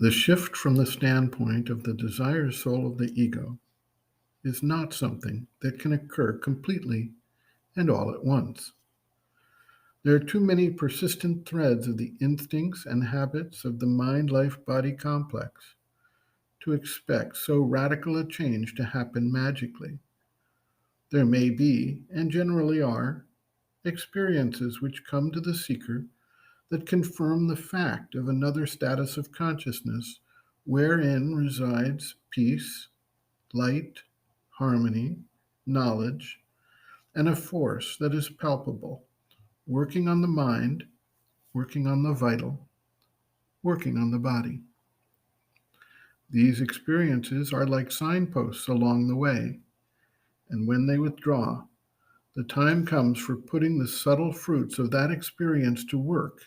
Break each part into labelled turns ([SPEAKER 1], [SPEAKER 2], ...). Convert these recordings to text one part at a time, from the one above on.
[SPEAKER 1] The shift from the standpoint of the desire soul of the ego is not something that can occur completely and all at once. There are too many persistent threads of the instincts and habits of the mind life body complex to expect so radical a change to happen magically. There may be, and generally are, experiences which come to the seeker that confirm the fact of another status of consciousness wherein resides peace, light, harmony, knowledge, and a force that is palpable, working on the mind, working on the vital, working on the body. These experiences are like signposts along the way, and when they withdraw, the time comes for putting the subtle fruits of that experience to work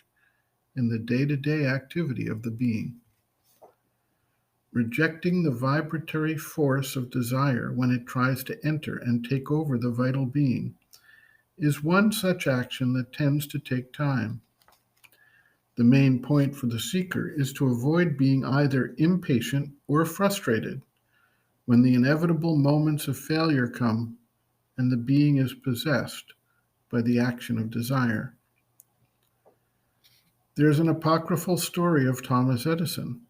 [SPEAKER 1] in the day to day activity of the being. Rejecting the vibratory force of desire when it tries to enter and take over the vital being is one such action that tends to take time. The main point for the seeker is to avoid being either impatient or frustrated when the inevitable moments of failure come and the being is possessed by the action of desire. There's an apocryphal story of Thomas Edison,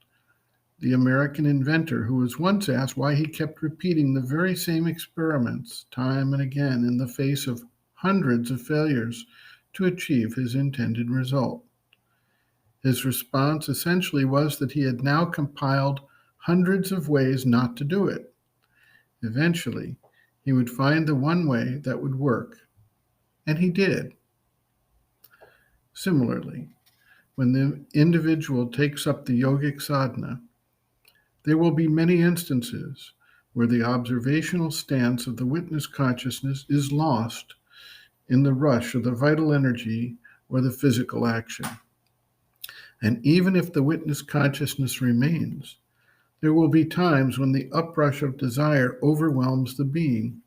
[SPEAKER 1] the American inventor who was once asked why he kept repeating the very same experiments time and again in the face of hundreds of failures to achieve his intended result. His response essentially was that he had now compiled hundreds of ways not to do it. Eventually, he would find the one way that would work, and he did. Similarly, when the individual takes up the yogic sadhana, there will be many instances where the observational stance of the witness consciousness is lost in the rush of the vital energy or the physical action. And even if the witness consciousness remains, there will be times when the uprush of desire overwhelms the being.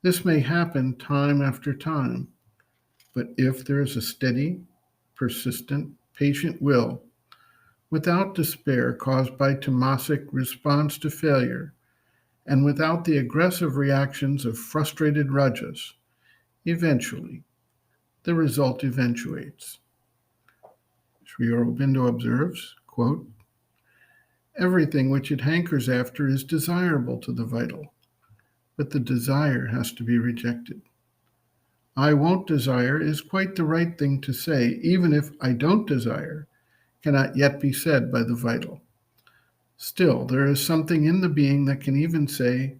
[SPEAKER 1] This may happen time after time, but if there is a steady, persistent, patient will, without despair caused by tamasic response to failure, and without the aggressive reactions of frustrated rajas, eventually the result eventuates. Sri Aurobindo observes, quote, everything which it hankers after is desirable to the vital, but the desire has to be rejected. I won't desire is quite the right thing to say, even if I don't desire cannot yet be said by the vital. Still, there is something in the being that can even say,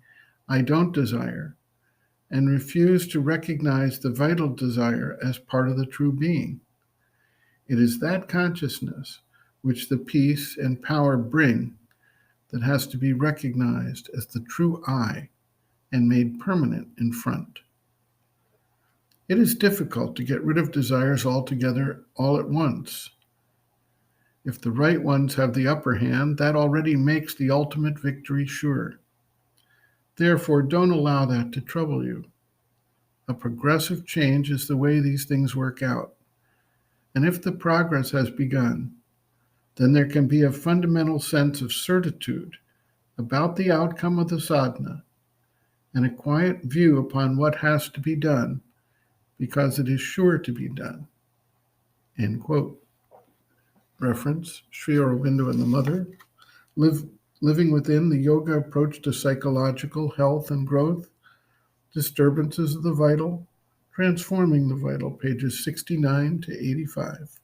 [SPEAKER 1] I don't desire, and refuse to recognize the vital desire as part of the true being. It is that consciousness which the peace and power bring that has to be recognized as the true I and made permanent in front. It is difficult to get rid of desires altogether all at once. If the right ones have the upper hand, that already makes the ultimate victory sure. Therefore, don't allow that to trouble you. A progressive change is the way these things work out. And if the progress has begun, then there can be a fundamental sense of certitude about the outcome of the sadhana and a quiet view upon what has to be done because it is sure to be done. End quote. Reference, Sri Aurobindo and the Mother, Living Within the Yoga Approach to Psychological Health and Growth, Disturbances of the Vital, Transforming the Vital, pages 69 to 85.